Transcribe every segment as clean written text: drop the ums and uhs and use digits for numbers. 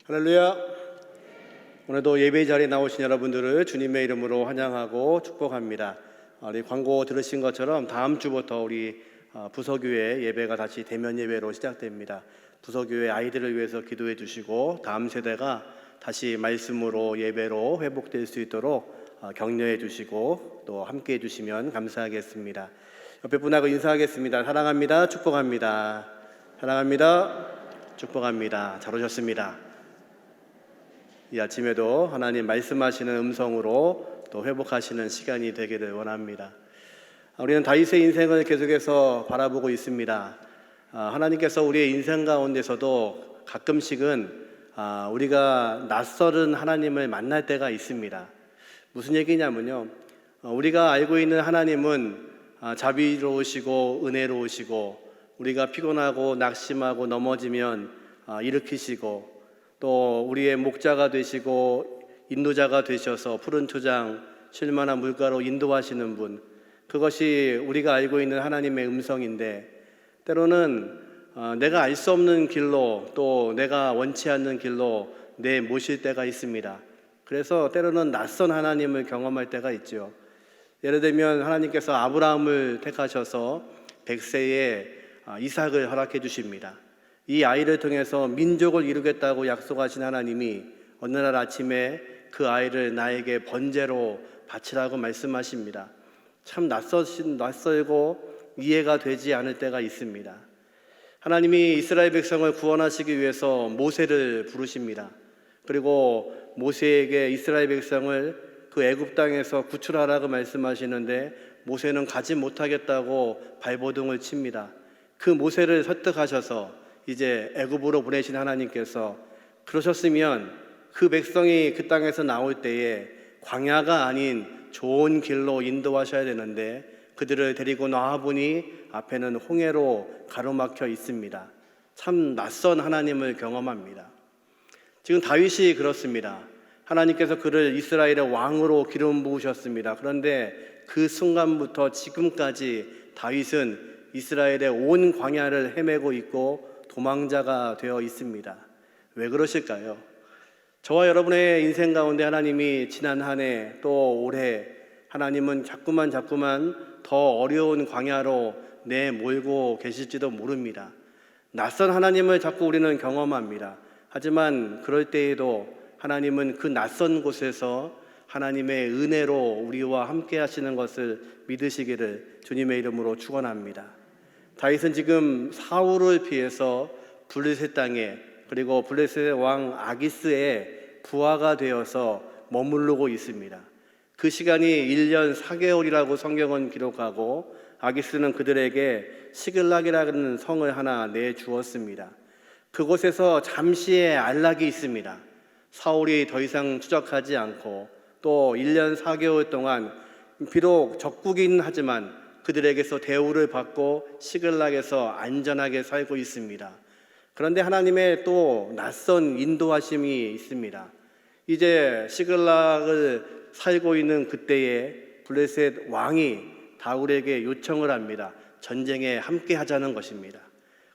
할렐루야. 오늘도 예배 자리에 나오신 여러분들을 주님의 이름으로 환영하고 축복합니다. 우리 광고 들으신 것처럼 다음 주부터 우리 부서교회 예배가 다시 대면 예배로 시작됩니다. 부서교회 아이들을 위해서 기도해 주시고 다음 세대가 다시 말씀으로 예배로 회복될 수 있도록 격려해 주시고 또 함께 해 주시면 감사하겠습니다. 옆에 분하고 인사하겠습니다. 사랑합니다. 축복합니다. 사랑합니다. 축복합니다. 잘 오셨습니다. 이 아침에도 하나님 말씀하시는 음성으로 또 회복하시는 시간이 되기를 원합니다. 우리는 다윗의 인생을 계속해서 바라보고 있습니다. 하나님께서 우리의 인생 가운데서도 가끔씩은 우리가 낯설은 하나님을 만날 때가 있습니다. 무슨 얘기냐면요, 우리가 알고 있는 하나님은 자비로우시고 은혜로우시고 우리가 피곤하고 낙심하고 넘어지면 일으키시고 또 우리의 목자가 되시고 인도자가 되셔서 푸른 초장 쉴만한 물가로 인도하시는 분, 그것이 우리가 알고 있는 하나님의 음성인데, 때로는 내가 알 수 없는 길로 또 내가 원치 않는 길로 내모실 때가 있습니다. 그래서 때로는 낯선 하나님을 경험할 때가 있죠. 예를 들면 하나님께서 아브라함을 택하셔서 100세에 이삭을 허락해 주십니다. 이 아이를 통해서 민족을 이루겠다고 약속하신 하나님이 어느 날 아침에 그 아이를 나에게 번제로 바치라고 말씀하십니다. 참 낯설고 이해가 되지 않을 때가 있습니다. 하나님이 이스라엘 백성을 구원하시기 위해서 모세를 부르십니다. 그리고 모세에게 이스라엘 백성을 그 애굽 땅에서 구출하라고 말씀하시는데 모세는 가지 못하겠다고 발버둥을 칩니다. 그 모세를 설득하셔서 이제 애굽으로 보내신 하나님께서 그러셨으면 그 백성이 그 땅에서 나올 때에 광야가 아닌 좋은 길로 인도하셔야 되는데 그들을 데리고 나와보니 앞에는 홍해로 가로막혀 있습니다. 참 낯선 하나님을 경험합니다. 지금 다윗이 그렇습니다. 하나님께서 그를 이스라엘의 왕으로 기름 부으셨습니다. 그런데 그 순간부터 지금까지 다윗은 이스라엘의 온 광야를 헤매고 있고 도망자가 되어 있습니다. 왜 그러실까요? 저와 여러분의 인생 가운데 하나님이 지난 한 해 또 올해 하나님은 자꾸만 더 어려운 광야로 내몰고 계실지도 모릅니다. 낯선 하나님을 자꾸 우리는 경험합니다. 하지만 그럴 때에도 하나님은 그 낯선 곳에서 하나님의 은혜로 우리와 함께 하시는 것을 믿으시기를 주님의 이름으로 축원합니다. 다윗은 지금 사울을 피해서 블레셋 땅에 그리고 블레셋의 왕 아기스의 부하가 되어서 머무르고 있습니다. 그 시간이 1년 4개월이라고 성경은 기록하고 아기스는 그들에게 시글락이라는 성을 하나 내주었습니다. 그곳에서 잠시의 안락이 있습니다. 사울이 더 이상 추적하지 않고 또 1년 4개월 동안 비록 적국이긴 하지만 그들에게서 대우를 받고 시글락에서 안전하게 살고 있습니다. 그런데 하나님의 또 낯선 인도하심이 있습니다. 이제 시글락을 살고 있는 그때에 블레셋 왕이 다윗에게 요청을 합니다. 전쟁에 함께 하자는 것입니다.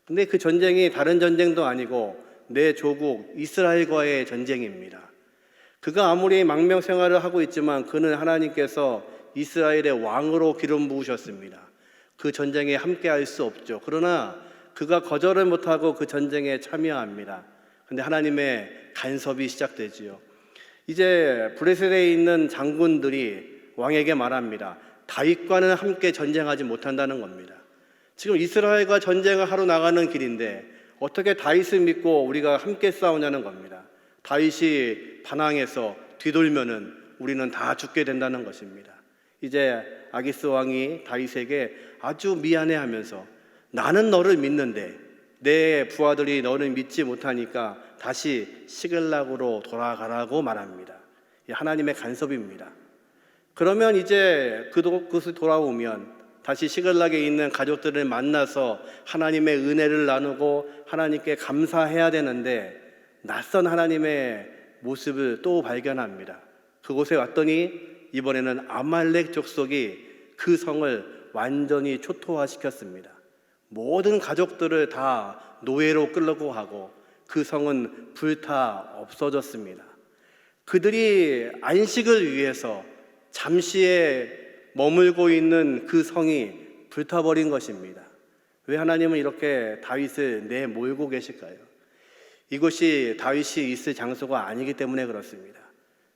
근데 그 전쟁이 다른 전쟁도 아니고 내 조국 이스라엘과의 전쟁입니다. 그가 아무리 망명 생활을 하고 있지만 그는 하나님께서 이스라엘의 왕으로 기름 부으셨습니다. 그 전쟁에 함께 할 수 없죠. 그러나 그가 거절을 못하고 그 전쟁에 참여합니다. 그런데 하나님의 간섭이 시작되지요. 이제 블레셋에 있는 장군들이 왕에게 말합니다. 다윗과는 함께 전쟁하지 못한다는 겁니다. 지금 이스라엘과 전쟁을 하러 나가는 길인데 어떻게 다윗을 믿고 우리가 함께 싸우냐는 겁니다. 다윗이 반항해서 뒤돌면은 우리는 다 죽게 된다는 것입니다. 이제 아기스 왕이 다윗에게 아주 미안해하면서 나는 너를 믿는데 내 부하들이 너를 믿지 못하니까 다시 시글락으로 돌아가라고 말합니다. 하나님의 간섭입니다. 그러면 이제 그곳을 돌아오면 다시 시글락에 있는 가족들을 만나서 하나님의 은혜를 나누고 하나님께 감사해야 되는데 낯선 하나님의 모습을 또 발견합니다. 그곳에 왔더니 이번에는 아말렉 족속이 그 성을 완전히 초토화시켰습니다. 모든 가족들을 다 노예로 끌고 가고 그 성은 불타 없어졌습니다. 그들이 안식을 위해서 잠시에 머물고 있는 그 성이 불타버린 것입니다. 왜 하나님은 이렇게 다윗을 내몰고 계실까요? 이곳이 다윗이 있을 장소가 아니기 때문에 그렇습니다.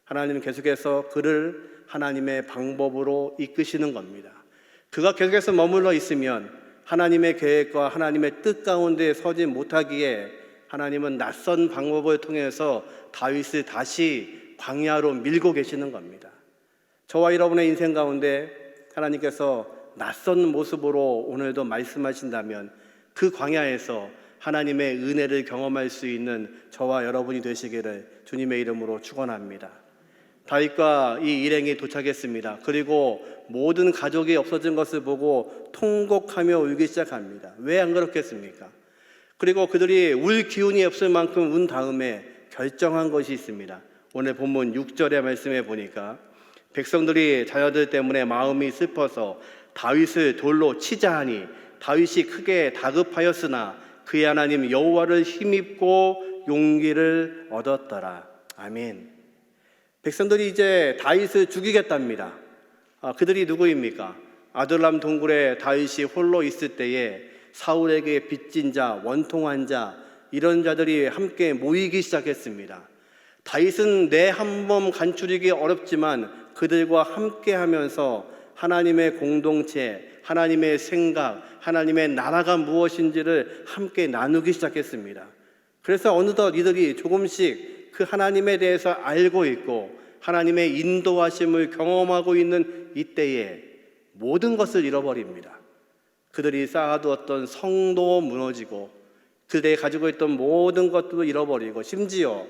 하나님은 계속해서 그를 하나님의 방법으로 이끄시는 겁니다. 그가 계속해서 머물러 있으면 하나님의 계획과 하나님의 뜻 가운데 서지 못하기에 하나님은 낯선 방법을 통해서 다윗을 다시 광야로 밀고 계시는 겁니다. 저와 여러분의 인생 가운데 하나님께서 낯선 모습으로 오늘도 말씀하신다면 그 광야에서 하나님의 은혜를 경험할 수 있는 저와 여러분이 되시기를 주님의 이름으로 축원합니다. 다윗과 이 일행이 도착했습니다. 그리고 모든 가족이 없어진 것을 보고 통곡하며 울기 시작합니다. 왜 안 그렇겠습니까? 그리고 그들이 울 기운이 없을 만큼 운 다음에 결정한 것이 있습니다. 오늘 본문 6절의 말씀에 보니까 백성들이 자녀들 때문에 마음이 슬퍼서 다윗을 돌로 치자 하니 다윗이 크게 다급하였으나 그의 하나님 여호와를 힘입고 용기를 얻었더라. 아멘. 백성들이 이제 다윗을 죽이겠답니다. 그들이 누구입니까? 아둘람 동굴에 다윗이 홀로 있을 때에 사울에게 빚진 자, 원통한 자, 이런 자들이 함께 모이기 시작했습니다. 다윗은 내 한 몸 간추리기 어렵지만 그들과 함께 하면서 하나님의 공동체, 하나님의 생각, 하나님의 나라가 무엇인지를 함께 나누기 시작했습니다. 그래서 어느덧 이들이 조금씩 그 하나님에 대해서 알고 있고 하나님의 인도하심을 경험하고 있는 이때에 모든 것을 잃어버립니다. 그들이 쌓아두었던 성도 무너지고 그들이 가지고 있던 모든 것도 잃어버리고 심지어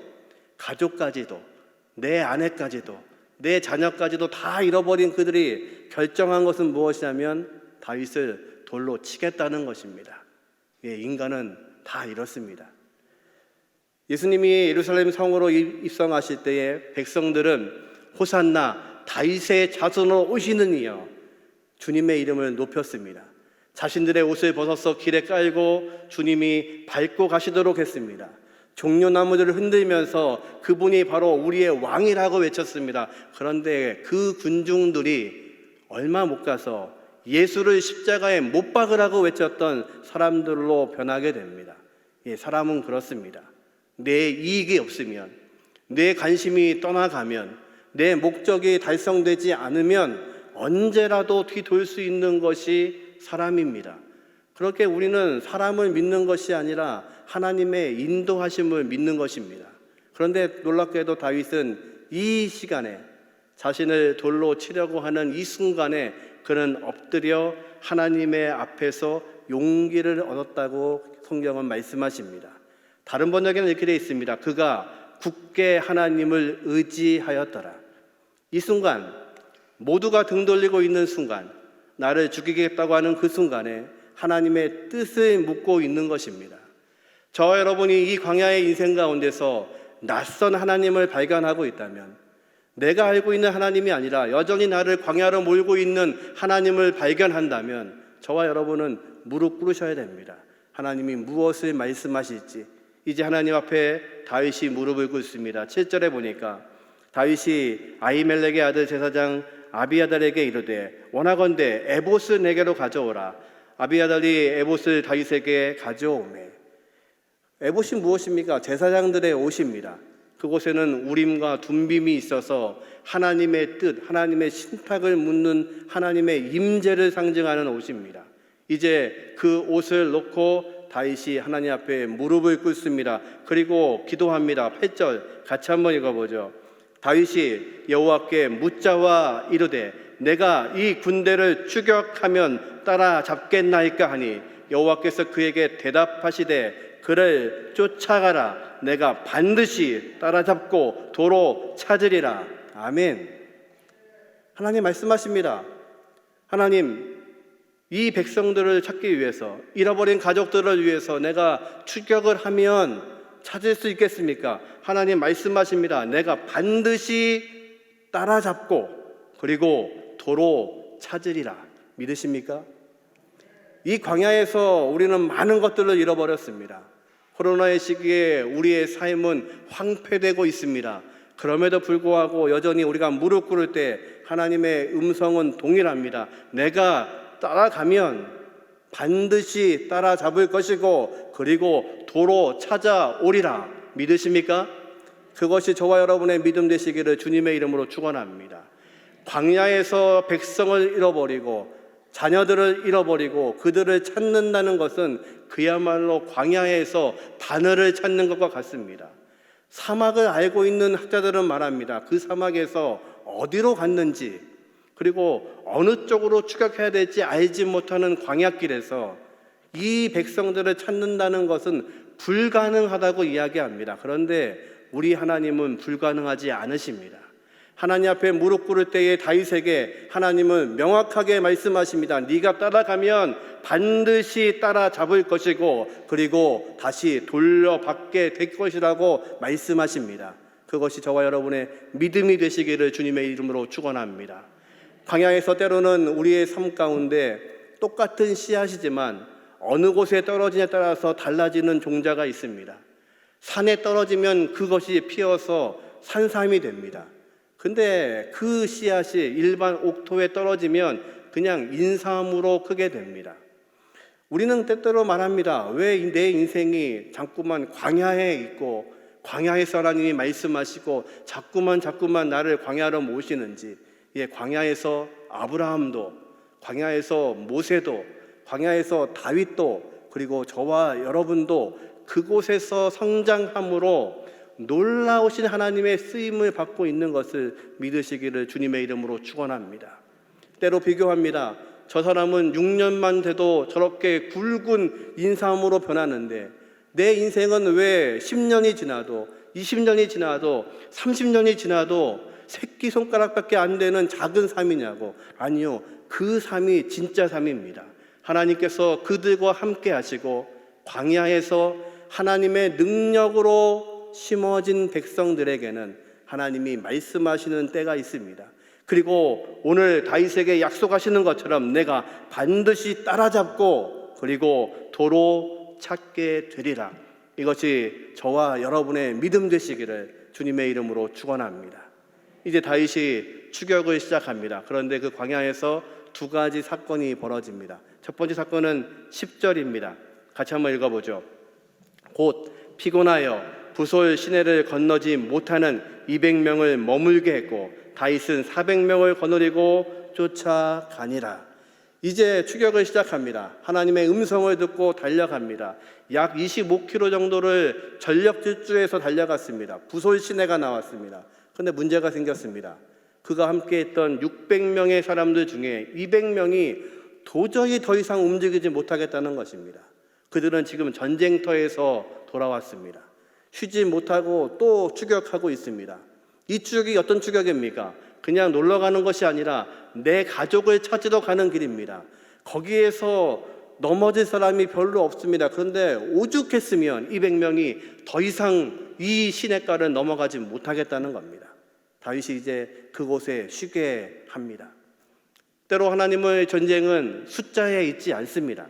가족까지도 내 아내까지도 내 자녀까지도 다 잃어버린 그들이 결정한 것은 무엇이냐면 다윗을 돌로 치겠다는 것입니다. 인간은 다 이렇습니다. 예수님이 예루살렘 성으로 입성하실 때에 백성들은 호산나 다윗의 자손으로 오시는 이여 주님의 이름을 높였습니다. 자신들의 옷을 벗어서 길에 깔고 주님이 밟고 가시도록 했습니다. 종려나무들을 흔들면서 그분이 바로 우리의 왕이라고 외쳤습니다. 그런데 그 군중들이 얼마 못 가서 예수를 십자가에 못 박으라고 외쳤던 사람들로 변하게 됩니다. 사람은 그렇습니다. 내 이익이 없으면, 내 관심이 떠나가면, 내 목적이 달성되지 않으면 언제라도 뒤돌 수 있는 것이 사람입니다. 그렇게 우리는 사람을 믿는 것이 아니라 하나님의 인도하심을 믿는 것입니다. 그런데 놀랍게도 다윗은 이 시간에 자신을 돌로 치려고 하는 이 순간에 그는 엎드려 하나님의 앞에서 용기를 얻었다고 성경은 말씀하십니다. 다른 번역에는 이렇게 되어 있습니다. 그가 굳게 하나님을 의지하였더라. 이 순간 모두가 등 돌리고 있는 순간, 나를 죽이겠다고 하는 그 순간에 하나님의 뜻을 묻고 있는 것입니다. 저와 여러분이 이 광야의 인생 가운데서 낯선 하나님을 발견하고 있다면, 내가 알고 있는 하나님이 아니라 여전히 나를 광야로 몰고 있는 하나님을 발견한다면 저와 여러분은 무릎 꿇으셔야 됩니다. 하나님이 무엇을 말씀하실지. 이제 하나님 앞에 다윗이 무릎을 꿇습니다. 7절에 보니까 다윗이 아히멜렉의 아들 제사장 아비아달에게 이르되 원하건대 에봇을 내게로 가져오라. 아비아달이 에봇을 다윗에게 가져오매. 에봇이 무엇입니까? 제사장들의 옷입니다. 그곳에는 우림과 둠빔이 있어서 하나님의 뜻, 하나님의 신탁을 묻는 하나님의 임재를 상징하는 옷입니다. 이제 그 옷을 놓고 다윗이 하나님 앞에 무릎을 꿇습니다. 그리고 기도합니다. 8절 같이 한번 읽어보죠. 다윗이 여호와께 묻자와 이르되 내가 이 군대를 추격하면 따라잡겠나이까 하니 여호와께서 그에게 대답하시되 그를 쫓아가라. 내가 반드시 따라잡고 도로 찾으리라. 아멘. 하나님 말씀하십니다. 하나님, 이 백성들을 찾기 위해서, 잃어버린 가족들을 위해서 내가 추격을 하면 찾을 수 있겠습니까? 하나님 말씀하십니다. 내가 반드시 따라잡고 그리고 도로 찾으리라. 믿으십니까? 이 광야에서 우리는 많은 것들을 잃어버렸습니다. 코로나의 시기에 우리의 삶은 황폐되고 있습니다. 그럼에도 불구하고 여전히 우리가 무릎 꿇을 때 하나님의 음성은 동일합니다. 내가 따라가면 반드시 따라잡을 것이고 그리고 도로 찾아오리라. 믿으십니까? 그것이 저와 여러분의 믿음 되시기를 주님의 이름으로 축원합니다. 광야에서 백성을 잃어버리고 자녀들을 잃어버리고 그들을 찾는다는 것은 그야말로 광야에서 바늘을 찾는 것과 같습니다. 사막을 알고 있는 학자들은 말합니다. 그 사막에서 어디로 갔는지 그리고 어느 쪽으로 추격해야 될지 알지 못하는 광야길에서 이 백성들을 찾는다는 것은 불가능하다고 이야기합니다. 그런데 우리 하나님은 불가능하지 않으십니다. 하나님 앞에 무릎 꿇을 때에 다윗에게 하나님은 명확하게 말씀하십니다. 네가 따라가면 반드시 따라잡을 것이고 그리고 다시 돌려받게 될 것이라고 말씀하십니다. 그것이 저와 여러분의 믿음이 되시기를 주님의 이름으로 축원합니다. 광야에서 때로는 우리의 삶 가운데 똑같은 씨앗이지만 어느 곳에 떨어지냐에 따라서 달라지는 종자가 있습니다. 산에 떨어지면 그것이 피어서 산삼이 됩니다. 근데 그 씨앗이 일반 옥토에 떨어지면 그냥 인삼으로 크게 됩니다. 우리는 때때로 말합니다. 왜 내 인생이 자꾸만 광야에 있고 광야에서 하나님이 말씀하시고 자꾸만 나를 광야로 모시는지. 예, 광야에서 아브라함도, 광야에서 모세도, 광야에서 다윗도, 그리고 저와 여러분도 그곳에서 성장함으로 놀라우신 하나님의 쓰임을 받고 있는 것을 믿으시기를 주님의 이름으로 축원합니다. 때로 비교합니다. 저 사람은 6년만 돼도 저렇게 굵은 인삼으로 변하는데 내 인생은 왜 10년이 지나도 20년이 지나도 30년이 지나도 새끼손가락밖에 안 되는 작은 삶이냐고. 아니요, 그 삶이 진짜 삶입니다. 하나님께서 그들과 함께 하시고 광야에서 하나님의 능력으로 심어진 백성들에게는 하나님이 말씀하시는 때가 있습니다. 그리고 오늘 다윗에게 약속하시는 것처럼 내가 반드시 따라잡고 그리고 도로 찾게 되리라. 이것이 저와 여러분의 믿음 되시기를 주님의 이름으로 축원합니다. 이제 다윗이 추격을 시작합니다. 그런데 그 광야에서 두 가지 사건이 벌어집니다. 첫 번째 사건은 10절입니다. 같이 한번 읽어보죠. 곧 피곤하여 부솔 시내를 건너지 못하는 200명을 머물게 했고 다윗은 400명을 거느리고 쫓아가니라. 이제 추격을 시작합니다. 하나님의 음성을 듣고 달려갑니다. 약 25km 정도를 전력 질주해서 달려갔습니다. 부솔 시내가 나왔습니다. 그런데 문제가 생겼습니다. 그가 함께했던 600명의 사람들 중에 200명이 도저히 더 이상 움직이지 못하겠다는 것입니다. 그들은 지금 전쟁터에서 돌아왔습니다. 쉬지 못하고 또 추격하고 있습니다. 이 추격이 어떤 추격입니까? 그냥 놀러 가는 것이 아니라 내 가족을 찾으러 가는 길입니다. 거기에서 넘어질 사람이 별로 없습니다. 그런데 오죽했으면 200명이 더 이상 이 시냇가를 넘어가지 못하겠다는 겁니다. 다윗이 이제 그곳에 쉬게 합니다. 때로 하나님의 전쟁은 숫자에 있지 않습니다.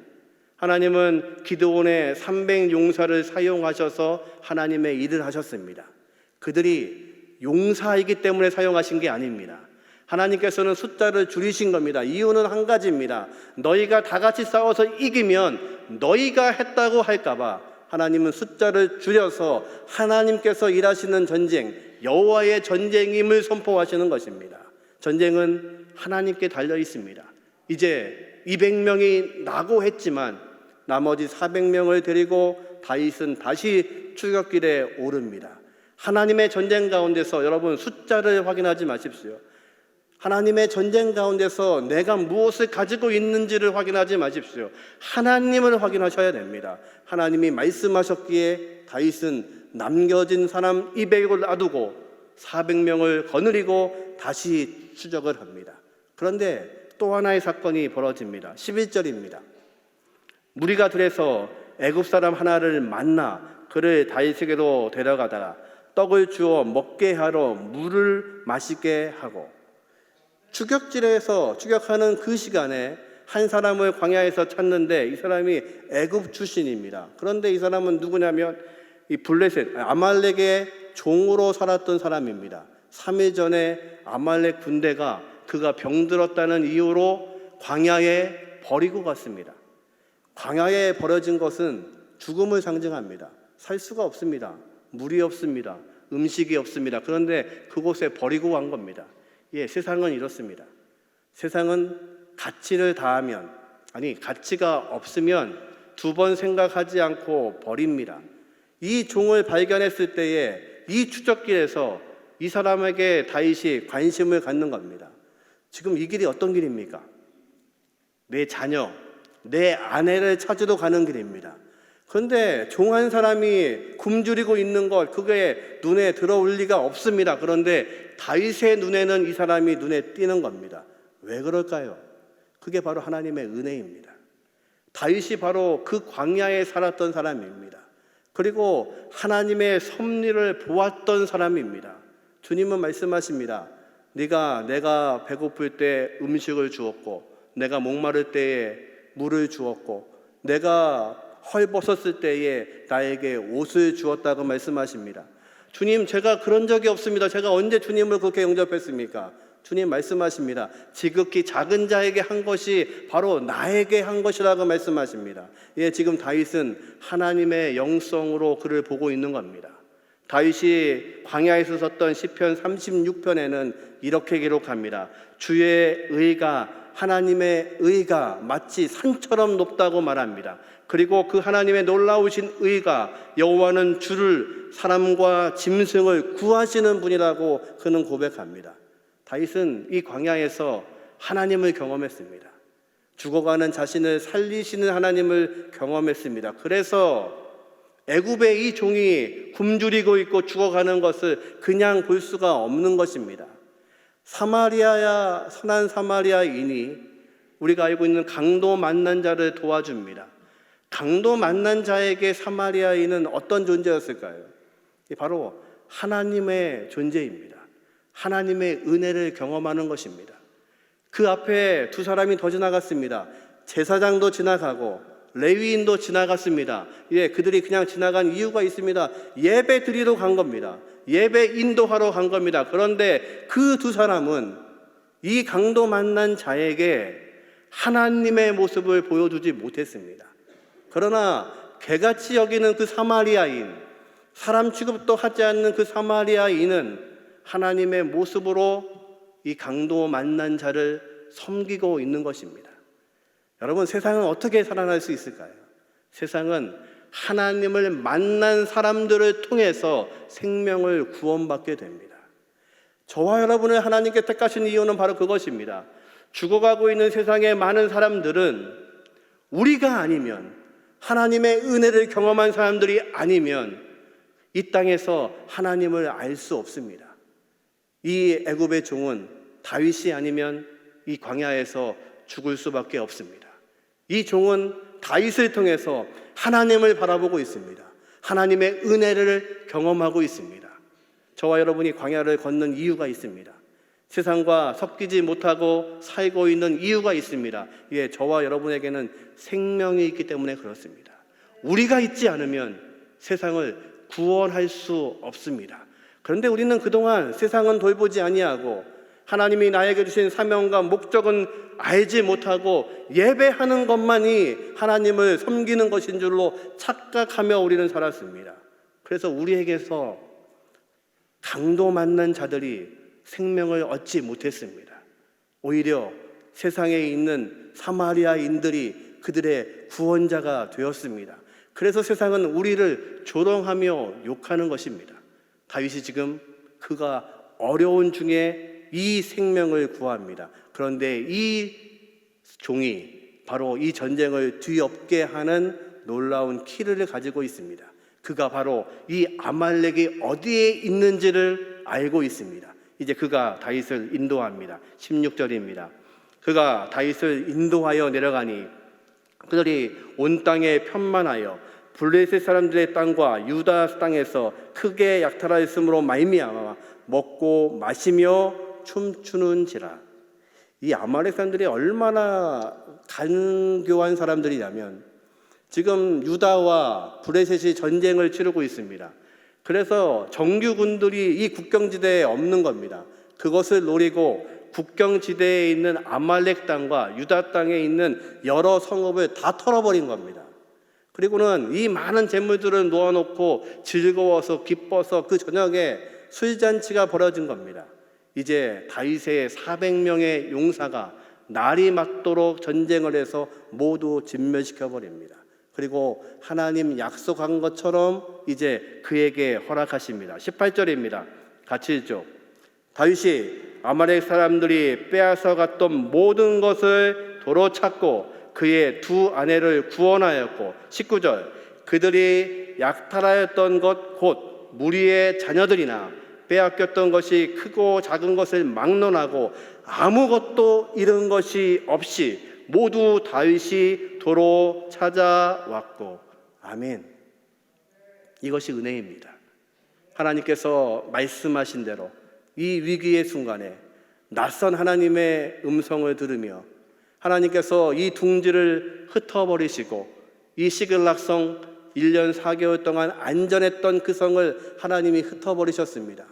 하나님은 기드온의 300용사를 사용하셔서 하나님의 일을 하셨습니다. 그들이 용사이기 때문에 사용하신 게 아닙니다. 하나님께서는 숫자를 줄이신 겁니다. 이유는 한 가지입니다. 너희가 다 같이 싸워서 이기면 너희가 했다고 할까봐 하나님은 숫자를 줄여서 하나님께서 일하시는 전쟁, 여호와의 전쟁임을 선포하시는 것입니다. 전쟁은 하나님께 달려 있습니다. 이제 200명이 나고했지만 나머지 400명을 데리고 다윗은 다시 추격길에 오릅니다. 하나님의 전쟁 가운데서 여러분 숫자를 확인하지 마십시오. 하나님의 전쟁 가운데서 내가 무엇을 가지고 있는지를 확인하지 마십시오. 하나님을 확인하셔야 됩니다. 하나님이 말씀하셨기에 다윗은 남겨진 사람 200을 놔두고 400명을 거느리고 다시 추격을 합니다. 그런데 또 하나의 사건이 벌어집니다. 11절입니다. 무리가 들에서 애굽 사람 하나를 만나 그를 다윗에게로 데려가다가 떡을 주어 먹게 하러 물을 마시게 하고 추격지에서 추격하는 그 시간에 한 사람을 광야에서 찾는데 이 사람이 애굽 출신입니다. 그런데 이 사람은 누구냐면 이 블레셋 아말렉의 종으로 살았던 사람입니다. 3일 전에 아말렉 군대가 그가 병들었다는 이유로 광야에 버리고 갔습니다. 광야에 버려진 것은 죽음을 상징합니다. 살 수가 없습니다. 물이 없습니다. 음식이 없습니다. 그런데 그곳에 버리고 간 겁니다. 예, 세상은 이렇습니다. 세상은 가치를 다하면, 가치가 없으면 2번 생각하지 않고 버립니다. 이 종을 발견했을 때에 이 추적길에서 이 사람에게 다윗이 관심을 갖는 겁니다. 지금 이 길이 어떤 길입니까? 내 자녀, 내 아내를 찾으러 가는 길입니다. 그런데 종 한 사람이 굶주리고 있는 것, 그게 눈에 들어올 리가 없습니다. 그런데 다윗의 눈에는 이 사람이 눈에 띄는 겁니다. 왜 그럴까요? 그게 바로 하나님의 은혜입니다. 다윗이 바로 그 광야에 살았던 사람입니다. 그리고 하나님의 섭리를 보았던 사람입니다. 주님은 말씀하십니다. 내가 배고플 때 음식을 주었고, 내가 목마를 때에 물을 주었고, 내가 헐벗었을 때에 나에게 옷을 주었다고 말씀하십니다. 주님, 제가 그런 적이 없습니다. 제가 언제 주님을 그렇게 영접했습니까? 주님 말씀하십니다. 지극히 작은 자에게 한 것이 바로 나에게 한 것이라고 말씀하십니다. 예, 지금 다윗은 하나님의 영성으로 그를 보고 있는 겁니다. 다윗이 광야에서 썼던 시편 36편에는 이렇게 기록합니다. 주의 의가, 하나님의 의가 마치 산처럼 높다고 말합니다. 그리고 그 하나님의 놀라우신 의가, 여호와는 주를, 사람과 짐승을 구하시는 분이라고 그는 고백합니다. 다윗은 이 광야에서 하나님을 경험했습니다. 죽어가는 자신을 살리시는 하나님을 경험했습니다. 그래서 애굽의 이 종이 굶주리고 있고 죽어가는 것을 그냥 볼 수가 없는 것입니다. 선한 사마리아인이 우리가 알고 있는 강도 만난 자를 도와줍니다. 강도 만난 자에게 사마리아인은 어떤 존재였을까요? 바로 하나님의 존재입니다. 하나님의 은혜를 경험하는 것입니다. 그 앞에 2 사람이 더 지나갔습니다. 제사장도 지나가고 레위인도 지나갔습니다. 예, 그들이 그냥 지나간 이유가 있습니다. 예배 드리러 간 겁니다. 예배 인도하러 간 겁니다. 그런데 그 2 사람은 이 강도 만난 자에게 하나님의 모습을 보여주지 못했습니다. 그러나 개같이 여기는 그 사마리아인, 사람 취급도 하지 않는 그 사마리아인은 하나님의 모습으로 이 강도 만난 자를 섬기고 있는 것입니다. 여러분, 세상은 어떻게 살아날 수 있을까요? 세상은 하나님을 만난 사람들을 통해서 생명을 구원받게 됩니다. 저와 여러분을 하나님께 택하신 이유는 바로 그것입니다. 죽어가고 있는 세상의 많은 사람들은 우리가 아니면, 하나님의 은혜를 경험한 사람들이 아니면 이 땅에서 하나님을 알 수 없습니다. 이 애굽의 종은 다윗이 아니면 이 광야에서 죽을 수밖에 없습니다. 이 종은 다윗을 통해서 하나님을 바라보고 있습니다. 하나님의 은혜를 경험하고 있습니다. 저와 여러분이 광야를 걷는 이유가 있습니다. 세상과 섞이지 못하고 살고 있는 이유가 있습니다. 예, 저와 여러분에게는 생명이 있기 때문에 그렇습니다. 우리가 있지 않으면 세상을 구원할 수 없습니다. 그런데 우리는 그동안 세상은 돌보지 아니하고 하나님이 나에게 주신 사명과 목적은 알지 못하고 예배하는 것만이 하나님을 섬기는 것인 줄로 착각하며 우리는 살았습니다. 그래서 우리에게서 강도 만난 자들이 생명을 얻지 못했습니다. 오히려 세상에 있는 사마리아인들이 그들의 구원자가 되었습니다. 그래서 세상은 우리를 조롱하며 욕하는 것입니다. 다윗이 지금 그가 어려운 중에 이 생명을 구합니다. 그런데 이 종이 바로 이 전쟁을 뒤엎게 하는 놀라운 키를 가지고 있습니다. 그가 바로 이 아말렉이 어디에 있는지를 알고 있습니다. 이제 그가 다윗을 인도합니다. 16절입니다. 그가 다윗을 인도하여 내려가니 그들이 온 땅에 편만하여 블레셋 사람들의 땅과 유다 땅에서 크게 약탈하였으므로 말미암아 먹고 마시며 춤추는지라. 이 아말렉 사람들이 얼마나 간교한 사람들이냐면 지금 유다와 브레셋이 전쟁을 치르고 있습니다. 그래서 정규군들이 이 국경지대에 없는 겁니다. 그것을 노리고 국경지대에 있는 아말렉 땅과 유다 땅에 있는 여러 성읍을 다 털어버린 겁니다. 그리고는 이 많은 재물들을 놓아놓고 즐거워서 기뻐서 그 저녁에 술잔치가 벌어진 겁니다. 이제 다윗의 400명의 용사가 날이 맞도록 전쟁을 해서 모두 진멸시켜 버립니다. 그리고 하나님 약속한 것처럼 이제 그에게 허락하십니다. 18절입니다. 같이 읽죠. 다윗이 아말렉 사람들이 빼앗아 갔던 모든 것을 도로 찾고 그의 두 아내를 구원하였고 19절 그들이 약탈하였던 것 곧 무리의 자녀들이나 빼앗겼던 것이 크고 작은 것을 막론하고 아무것도 잃은 것이 없이 모두 다윗이 도로 찾아왔고 아멘. 이것이 은혜입니다. 하나님께서 말씀하신 대로 이 위기의 순간에 낯선 하나님의 음성을 들으며 하나님께서 이 둥지를 흩어버리시고 이 시글락성 1년 4개월 동안 안전했던 그 성을 하나님이 흩어버리셨습니다.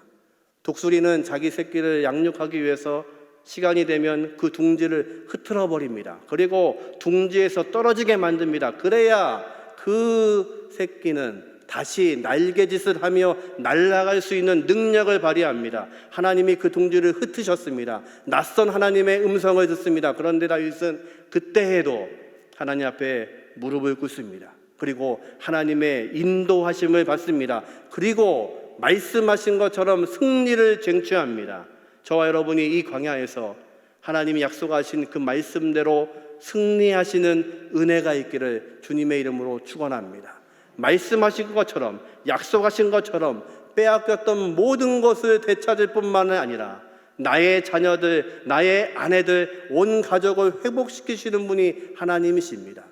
독수리는 자기 새끼를 양육하기 위해서 시간이 되면 그 둥지를 흐트러 버립니다. 그리고 둥지에서 떨어지게 만듭니다. 그래야 그 새끼는 다시 날개짓을 하며 날아갈 수 있는 능력을 발휘합니다. 하나님이 그 둥지를 흩으셨습니다. 낯선 하나님의 음성을 듣습니다. 그런데 다윗은 그때에도 하나님 앞에 무릎을 꿇습니다. 그리고 하나님의 인도하심을 받습니다. 그리고 말씀하신 것처럼 승리를 쟁취합니다. 저와 여러분이 이 광야에서 하나님이 약속하신 그 말씀대로 승리하시는 은혜가 있기를 주님의 이름으로 축원합니다. 말씀하신 것처럼 약속하신 것처럼 빼앗겼던 모든 것을 되찾을 뿐만 아니라 나의 자녀들, 나의 아내들, 온 가족을 회복시키시는 분이 하나님이십니다.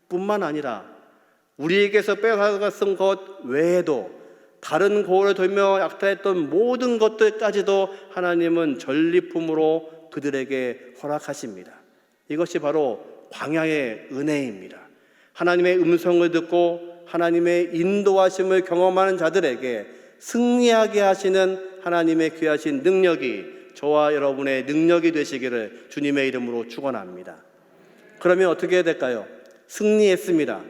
뿐만 아니라 우리에게서 빼앗아갔던 것 외에도 다른 고을을 돌며 약탈했던 모든 것들까지도 하나님은 전리품으로 그들에게 허락하십니다. 이것이 바로 광야의 은혜입니다. 하나님의 음성을 듣고 하나님의 인도하심을 경험하는 자들에게 승리하게 하시는 하나님의 귀하신 능력이 저와 여러분의 능력이 되시기를 주님의 이름으로 축원합니다. 그러면 어떻게 해야 될까요? 승리했습니다.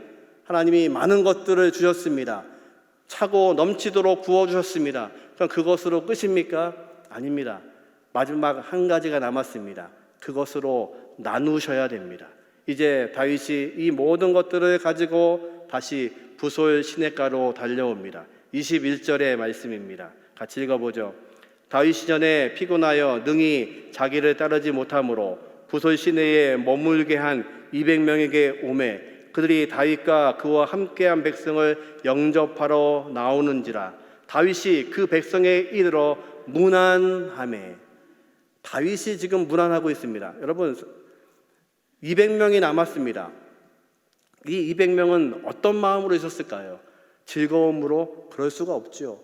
하나님이 많은 것들을 주셨습니다. 차고 넘치도록 부어주셨습니다. 그럼 그것으로 끝입니까? 아닙니다. 마지막 한 가지가 남았습니다. 그것으로 나누셔야 됩니다. 이제 다윗이 이 모든 것들을 가지고 다시 부솔 시냇가로 달려옵니다. 21절의 말씀입니다. 같이 읽어보죠. 다윗이 전에 피곤하여 능히 자기를 따르지 못하므로 부솔 시내에 머물게 한 200명에게 오매 그들이 다윗과 그와 함께한 백성을 영접하러 나오는지라 다윗이 그 백성에 이르러 문안하매. 다윗이 지금 문안하고 있습니다. 여러분 200명이 남았습니다. 이 200명은 어떤 마음으로 있었을까요? 즐거움으로? 그럴 수가 없죠.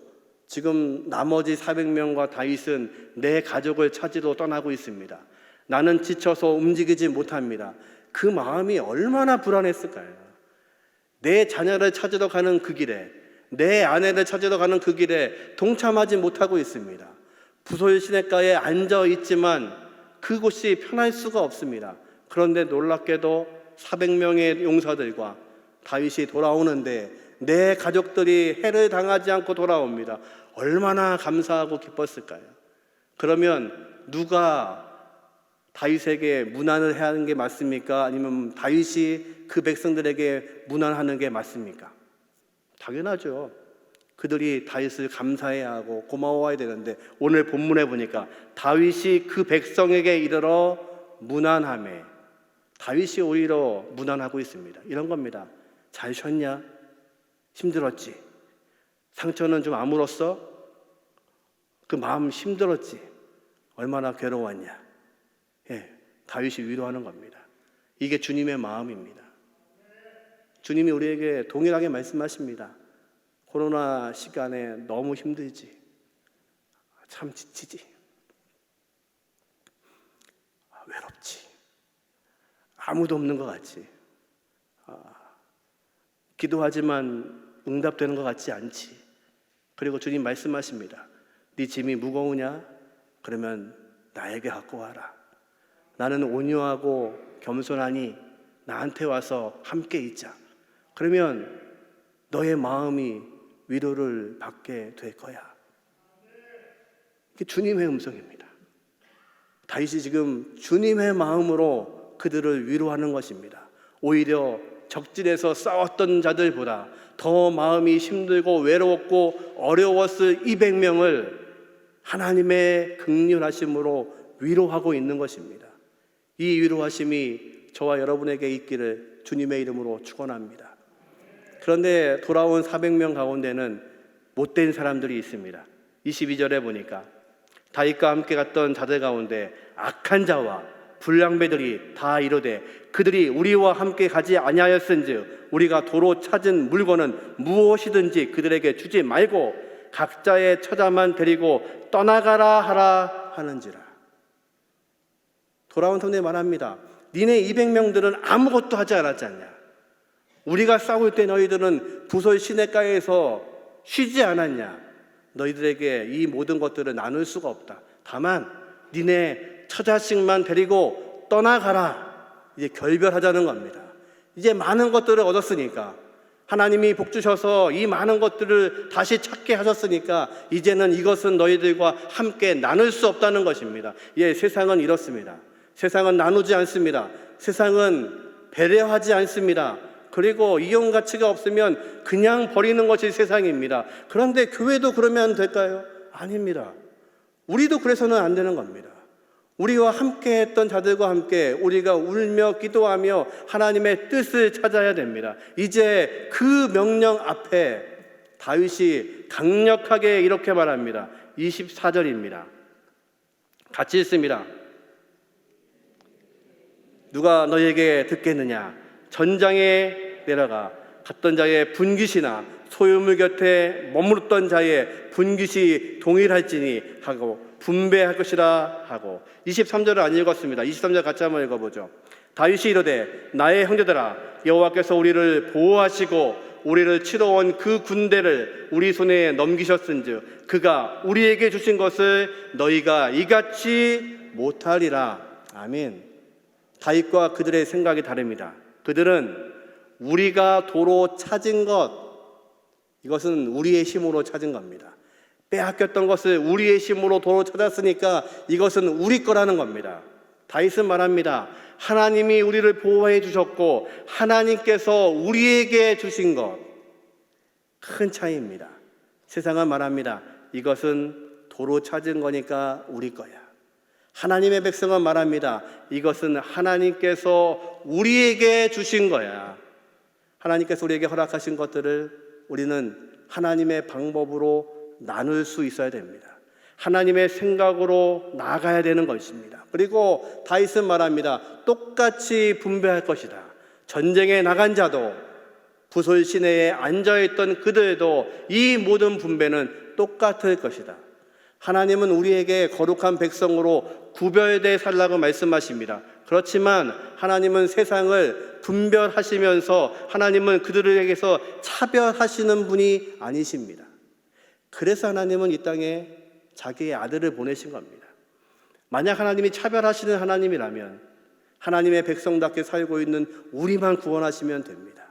지금 나머지 400명과 다윗은 내 가족을 찾으러 떠나고 있습니다. 나는 지쳐서 움직이지 못합니다. 그 마음이 얼마나 불안했을까요? 내 자녀를 찾으러 가는 그 길에, 내 아내를 찾으러 가는 그 길에 동참하지 못하고 있습니다. 부솔 시냇가에 앉아 있지만 그곳이 편할 수가 없습니다. 그런데 놀랍게도 400명의 용사들과 다윗이 돌아오는데 내 가족들이 해를 당하지 않고 돌아옵니다. 얼마나 감사하고 기뻤을까요? 그러면 누가 다윗에게 문안을 해야 하는 게 맞습니까? 아니면 다윗이 그 백성들에게 문안하는 게 맞습니까? 당연하죠. 그들이 다윗을 감사해야 하고 고마워해야 되는데 오늘 본문에 보니까 다윗이 그 백성에게 이르러 문안하매. 다윗이 오히려 문안하고 있습니다. 이런 겁니다. 잘 쉬었냐? 힘들었지? 상처는 좀 아물었어? 그 마음 힘들었지? 얼마나 괴로웠냐? 예, 다윗이 위로하는 겁니다. 이게 주님의 마음입니다. 주님이 우리에게 동일하게 말씀하십니다. 코로나 시간에 너무 힘들지? 참 지치지? 외롭지. 아무도 없는 것 같지. 기도하지만 응답되는 것 같지 않지. 그리고 주님 말씀하십니다. 네 짐이 무거우냐? 그러면 나에게 갖고 와라. 나는 온유하고 겸손하니 나한테 와서 함께 있자. 그러면 너의 마음이 위로를 받게 될 거야. 이게 주님의 음성입니다. 다윗이 지금 주님의 마음으로 그들을 위로하는 것입니다. 오히려 적진에서 싸웠던 자들보다 더 마음이 힘들고 외로웠고 어려웠을 200명을 하나님의 긍휼하심으로 위로하고 있는 것입니다. 이 위로하심이 저와 여러분에게 있기를 주님의 이름으로 축원합니다. 그런데 돌아온 400명 가운데는 못된 사람들이 있습니다. 22절에 보니까 다윗과 함께 갔던 자들 가운데 악한 자와 불량배들이 다 이르되 그들이 우리와 함께 가지 아니하였은즉 우리가 도로 찾은 물건은 무엇이든지 그들에게 주지 말고 각자의 처자만 데리고 떠나가라 하라 하는지라. 돌아온 사람들이 말합니다. 니네 200명들은 아무것도 하지 않았지 않냐? 우리가 싸울 때 너희들은 부설 시냇가에서 쉬지 않았냐? 너희들에게 이 모든 것들을 나눌 수가 없다. 다만 니네 처자식만 데리고 떠나가라. 이제 결별하자는 겁니다. 이제 많은 것들을 얻었으니까, 하나님이 복 주셔서 이 많은 것들을 다시 찾게 하셨으니까 이제는 이것은 너희들과 함께 나눌 수 없다는 것입니다. 예, 세상은 이렇습니다. 세상은 나누지 않습니다. 세상은 배려하지 않습니다. 그리고 이용 가치가 없으면 그냥 버리는 것이 세상입니다. 그런데 교회도 그러면 될까요? 아닙니다. 우리도 그래서는 안 되는 겁니다. 우리와 함께 했던 자들과 함께 우리가 울며 기도하며 하나님의 뜻을 찾아야 됩니다. 이제 그 명령 앞에 다윗이 강력하게 이렇게 말합니다. 24절입니다. 같이 읽습니다. 누가 너희에게 듣겠느냐? 전장에 내려가 갔던 자의 분깃이나 소유물 곁에 머무렀던 자의 분깃이 동일할지니 하고 분배할 것이라 하고. 23절을 안 읽었습니다. 23절 같이 한번 읽어보죠. 다윗이 이르되 나의 형제들아 여호와께서 우리를 보호하시고 우리를 치러 온 그 군대를 우리 손에 넘기셨은즉 그가 우리에게 주신 것을 너희가 이같이 못하리라. 아멘. 다윗과 그들의 생각이 다릅니다. 그들은 우리가 도로 찾은 것, 이것은 우리의 힘으로 찾은 겁니다. 빼앗겼던 것을 우리의 힘으로 도로 찾았으니까 이것은 우리 거라는 겁니다. 다윗은 말합니다. 하나님이 우리를 보호해 주셨고 하나님께서 우리에게 주신 것, 큰 차이입니다. 세상은 말합니다. 이것은 도로 찾은 거니까 우리 거야. 하나님의 백성은 말합니다. 이것은 하나님께서 우리에게 주신 거야. 하나님께서 우리에게 허락하신 것들을 우리는 하나님의 방법으로 나눌 수 있어야 됩니다. 하나님의 생각으로 나아가야 되는 것입니다. 그리고 다윗은 말합니다. 똑같이 분배할 것이다. 전쟁에 나간 자도 부솔 시내에 앉아있던 그들도 이 모든 분배는 똑같을 것이다. 하나님은 우리에게 거룩한 백성으로 구별되어 살라고 말씀하십니다. 그렇지만 하나님은 세상을 분별하시면서 하나님은 그들에게서 차별하시는 분이 아니십니다. 그래서 하나님은 이 땅에 자기의 아들을 보내신 겁니다. 만약 하나님이 차별하시는 하나님이라면 하나님의 백성답게 살고 있는 우리만 구원하시면 됩니다.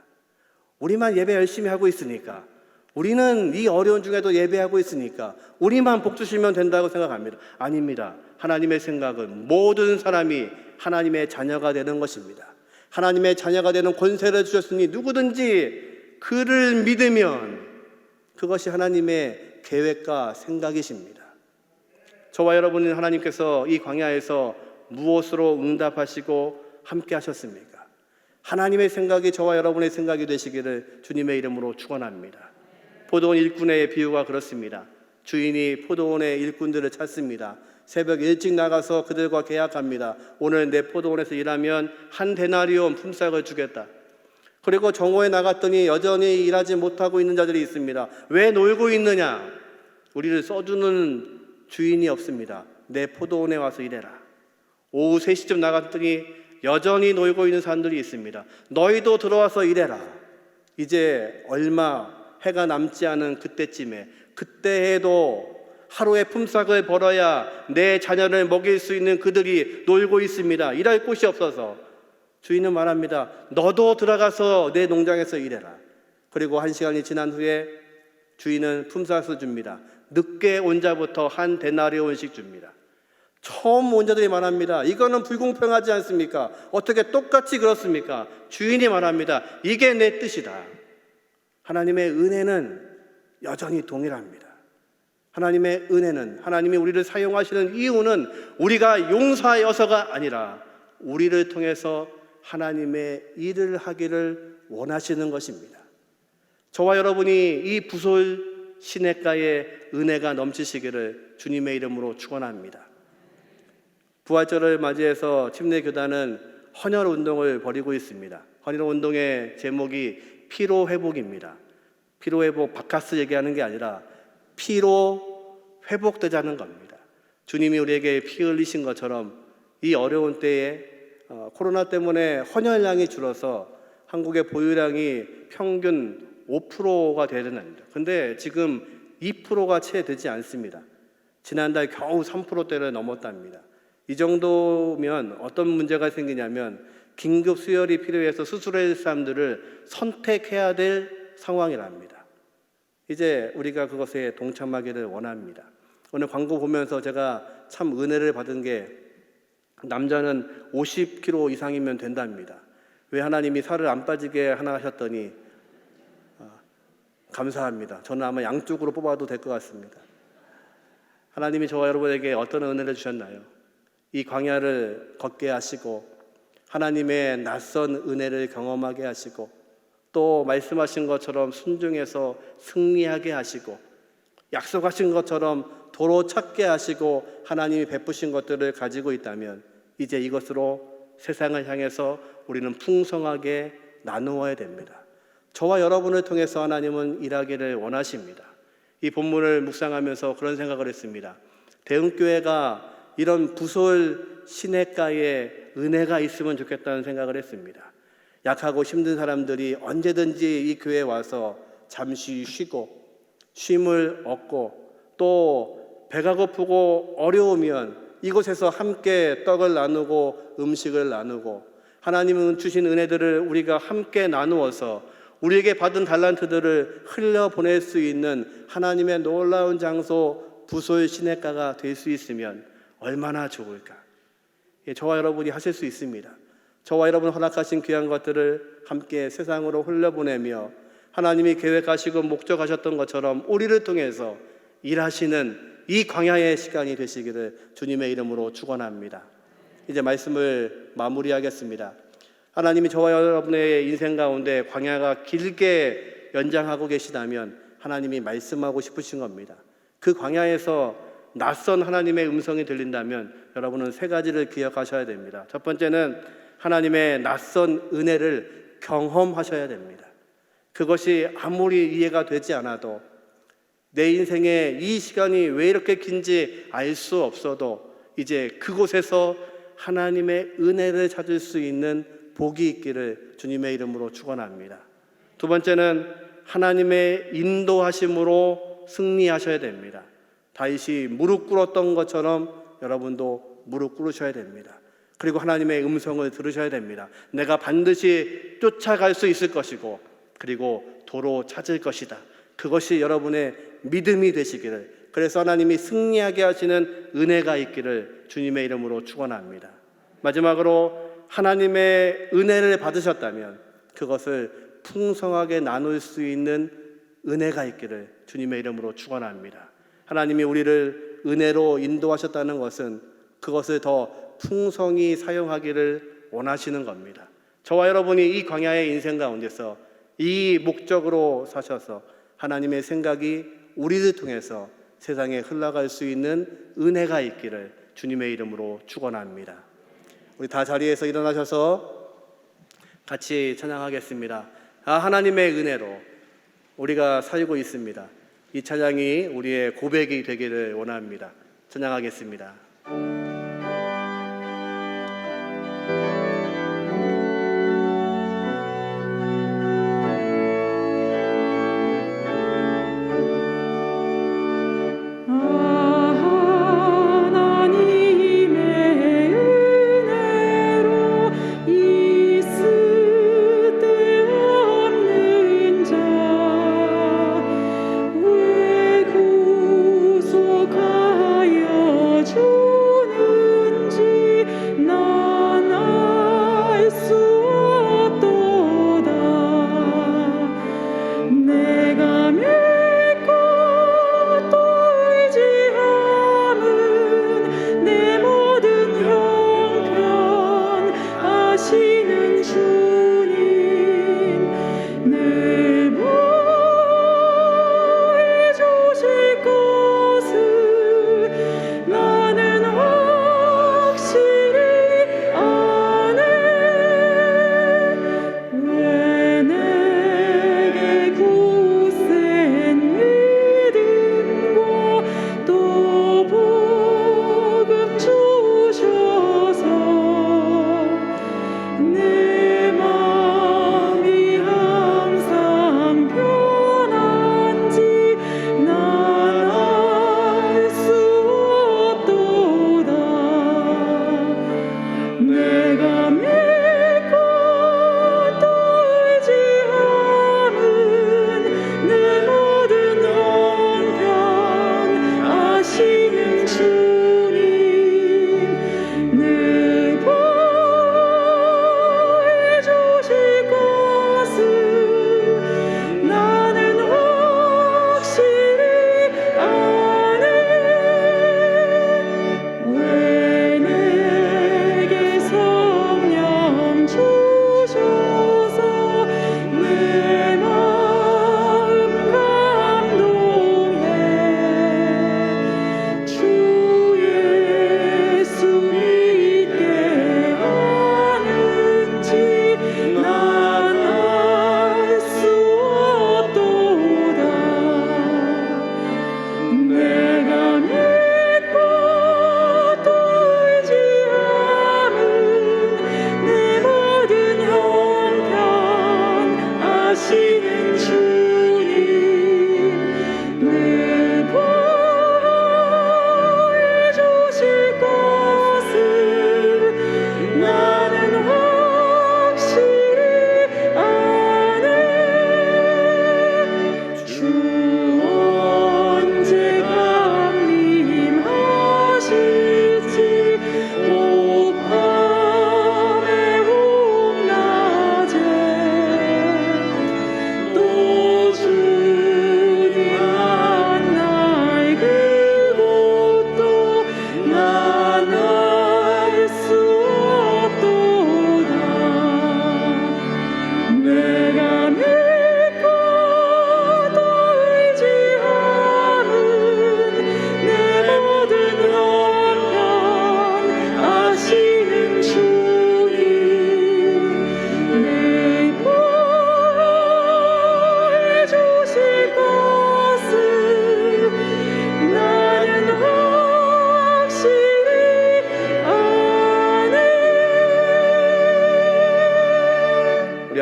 우리만 예배 열심히 하고 있으니까, 우리는 이 어려운 중에도 예배하고 있으니까 우리만 복 주시면 된다고 생각합니다. 아닙니다. 하나님의 생각은 모든 사람이 하나님의 자녀가 되는 것입니다. 하나님의 자녀가 되는 권세를 주셨으니 누구든지 그를 믿으면 그것이 하나님의 계획과 생각이십니다. 저와 여러분은 하나님께서 이 광야에서 무엇으로 응답하시고 함께 하셨습니까? 하나님의 생각이 저와 여러분의 생각이 되시기를 주님의 이름으로 축원합니다. 포도원 일꾼의 비유가 그렇습니다. 주인이 포도원의 일꾼들을 찾습니다. 새벽 일찍 나가서 그들과 계약합니다. 오늘 내 포도원에서 일하면 한 데나리온 품삯을 주겠다. 그리고 정오에 나갔더니 여전히 일하지 못하고 있는 자들이 있습니다. 왜 놀고 있느냐? 우리를 써주는 주인이 없습니다. 내 포도원에 와서 일해라. 오후 3시쯤 나갔더니 여전히 놀고 있는 사람들이 있습니다. 너희도 들어와서 일해라. 이제 얼마 해가 남지 않은 그때쯤에, 그때에도 하루의 품삯을 벌어야 내 자녀를 먹일 수 있는 그들이 놀고 있습니다. 일할 곳이 없어서 주인은 말합니다. 너도 들어가서 내 농장에서 일해라. 그리고 1시간이 지난 후에 주인은 품삯을 줍니다. 늦게 온 자부터 한 데나리온씩 줍니다. 처음 온 자들이 말합니다. 이거는 불공평하지 않습니까? 어떻게 똑같이 그렇습니까? 주인이 말합니다. 이게 내 뜻이다. 하나님의 은혜는 여전히 동일합니다. 하나님의 은혜는, 하나님이 우리를 사용하시는 이유는 우리가 용서하여서가 아니라 우리를 통해서 하나님의 일을 하기를 원하시는 것입니다. 저와 여러분이 이 부솔 시냇가에 은혜가 넘치시기를 주님의 이름으로 축원합니다. 부활절을 맞이해서 침례교단은 헌혈 운동을 벌이고 있습니다. 헌혈 운동의 제목이 피로회복입니다. 피로회복, 바카스 얘기하는 게 아니라 피로 회복되자는 겁니다. 주님이 우리에게 피 흘리신 것처럼 이 어려운 때에 코로나 때문에 헌혈량이 줄어서 한국의 보유량이 평균 5%가 되는데, 근데 지금 2%가 채 되지 않습니다. 지난달 겨우 3%대를 넘었답니다. 이 정도면 어떤 문제가 생기냐면 긴급 수혈이 필요해서 수술할 사람들을 선택해야 될 상황이랍니다. 이제 우리가 그것에 동참하기를 원합니다. 오늘 광고 보면서 제가 참 은혜를 받은 게, 남자는 50kg 이상이면 된답니다. 왜 하나님이 살을 안 빠지게 하나 하셨더니 감사합니다. 저는 아마 양쪽으로 뽑아도 될 것 같습니다. 하나님이 저와 여러분에게 어떤 은혜를 주셨나요? 이 광야를 걷게 하시고 하나님의 낯선 은혜를 경험하게 하시고 또 말씀하신 것처럼 순종해서 승리하게 하시고 약속하신 것처럼 도로 찾게 하시고 하나님이 베푸신 것들을 가지고 있다면 이제 이것으로 세상을 향해서 우리는 풍성하게 나누어야 됩니다. 저와 여러분을 통해서 하나님은 일하기를 원하십니다. 이 본문을 묵상하면서 그런 생각을 했습니다. 대흥교회가 이런 부솔 시냇가에 은혜가 있으면 좋겠다는 생각을 했습니다. 약하고 힘든 사람들이 언제든지 이 교회에 와서 잠시 쉬고 쉼을 얻고 또 배가 고프고 어려우면 이곳에서 함께 떡을 나누고 음식을 나누고 하나님은 주신 은혜들을 우리가 함께 나누어서 우리에게 받은 달란트들을 흘려보낼 수 있는 하나님의 놀라운 장소 부솔 시냇가가 될 수 있으면 얼마나 좋을까. 저와 여러분이 하실 수 있습니다. 저와 여러분 허락하신 귀한 것들을 함께 세상으로 흘려보내며 하나님이 계획하시고 목적하셨던 것처럼 우리를 통해서 일하시는 이 광야의 시간이 되시기를 주님의 이름으로 축원합니다. 이제 말씀을 마무리하겠습니다. 하나님이 저와 여러분의 인생 가운데 광야가 길게 연장하고 계시다면 하나님이 말씀하고 싶으신 겁니다. 그 광야에서 낯선 하나님의 음성이 들린다면 여러분은 3가지를 기억하셔야 됩니다. 첫 번째는 하나님의 낯선 은혜를 경험하셔야 됩니다. 그것이 아무리 이해가 되지 않아도 내 인생에 이 시간이 왜 이렇게 긴지 알 수 없어도 이제 그곳에서 하나님의 은혜를 찾을 수 있는 복이 있기를 주님의 이름으로 축원합니다. 두 번째는 하나님의 인도하심으로 승리하셔야 됩니다. 다윗이 무릎 꿇었던 것처럼 여러분도 무릎 꿇으셔야 됩니다. 그리고 하나님의 음성을 들으셔야 됩니다. 내가 반드시 쫓아갈 수 있을 것이고 그리고 도로 찾을 것이다. 그것이 여러분의 믿음이 되시기를, 그래서 하나님이 승리하게 하시는 은혜가 있기를 주님의 이름으로 축원합니다. 마지막으로 하나님의 은혜를 받으셨다면 그것을 풍성하게 나눌 수 있는 은혜가 있기를 주님의 이름으로 축원합니다. 하나님이 우리를 은혜로 인도하셨다는 것은 그것을 더 풍성히 사용하기를 원하시는 겁니다. 저와 여러분이 이 광야의 인생 가운데서 이 목적으로 사셔서 하나님의 생각이 우리를 통해서 세상에 흘러갈 수 있는 은혜가 있기를 주님의 이름으로 축원합니다. 우리 다 자리에서 일어나셔서 같이 찬양하겠습니다. 하나님의 은혜로 우리가 살고 있습니다. 이 찬양이 우리의 고백이 되기를 원합니다. 찬양하겠습니다.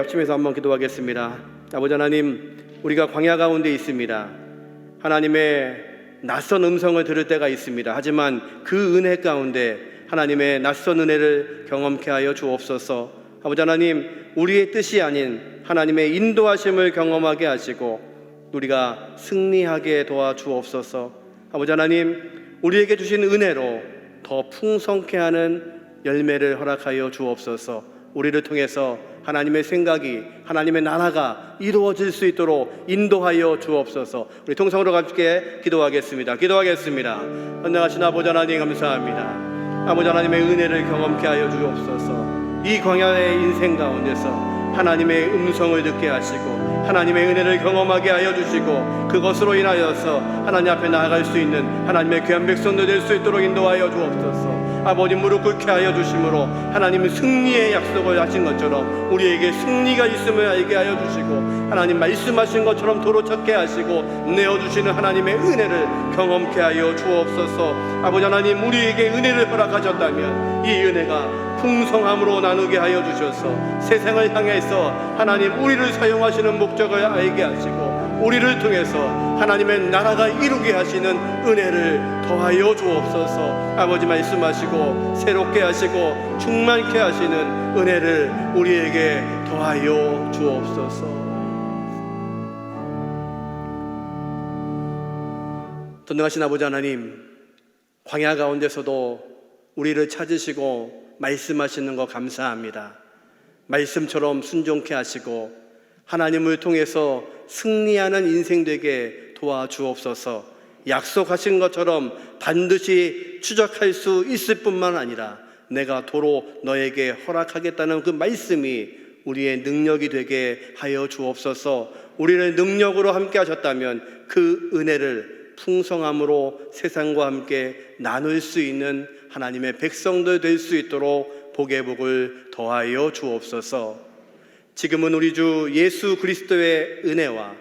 합심해서 한번 기도하겠습니다. 아버지 하나님, 우리가 광야 가운데 있습니다. 하나님의 낯선 음성을 들을 때가 있습니다. 하지만 그 은혜 가운데 하나님의 낯선 은혜를 경험케 하여 주옵소서. 아버지 하나님, 우리의 뜻이 아닌 하나님의 인도하심을 경험하게 하시고 우리가 승리하게 도와주옵소서. 아버지 하나님, 우리에게 주신 은혜로 더 풍성케 하는 열매를 허락하여 주옵소서. 우리를 통해서 하나님의 생각이, 하나님의 나라가 이루어질 수 있도록 인도하여 주옵소서. 우리 통성으로 함께 기도하겠습니다. 선량하신 아버지 하나님, 감사합니다. 아버지 하나님의 은혜를 경험케 하여 주옵소서. 이 광야의 인생 가운데서 하나님의 음성을 듣게 하시고 하나님의 은혜를 경험하게 하여 주시고 그것으로 인하여서 하나님 앞에 나아갈 수 있는 하나님의 귀한 백성들 될 수 있도록 인도하여 주옵소서. 아버지, 무릎 꿇게 하여 주심으로 하나님은 승리의 약속을 하신 것처럼 우리에게 승리가 있음을 알게 하여 주시고 하나님 말씀하신 것처럼 도로 찾게 하시고 내어주시는 하나님의 은혜를 경험케 하여 주옵소서. 아버지 하나님, 우리에게 은혜를 허락하셨다면 이 은혜가 풍성함으로 나누게 하여 주셔서 세상을 향해서 하나님 우리를 사용하시는 목적을 알게 하시고 우리를 통해서 하나님의 나라가 이루게 하시는 은혜를 더하여 주옵소서. 아버지, 말씀하시고 새롭게 하시고 충만케 하시는 은혜를 우리에게 더하여 주옵소서. 전능하신 아버지 하나님, 광야 가운데서도 우리를 찾으시고 말씀하시는 거 감사합니다. 말씀처럼 순종케 하시고 하나님을 통해서 승리하는 인생 되게 도와주옵소서. 약속하신 것처럼 반드시 추적할 수 있을 뿐만 아니라 내가 도로 너에게 허락하겠다는 그 말씀이 우리의 능력이 되게 하여 주옵소서. 우리를 능력으로 함께 하셨다면 그 은혜를 풍성함으로 세상과 함께 나눌 수 있는 하나님의 백성들 될 수 있도록 복의 복을 더하여 주옵소서. 지금은 우리 주 예수 그리스도의 은혜와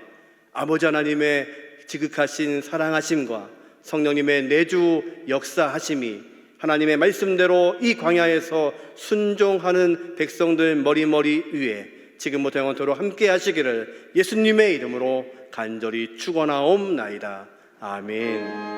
아버지 하나님의 지극하신 사랑하심과 성령님의 내주 역사하심이 하나님의 말씀대로 이 광야에서 순종하는 백성들 머리머리 위에 지금부터 영원토록 함께 하시기를 예수님의 이름으로 간절히 축원하옵나이다. 아멘.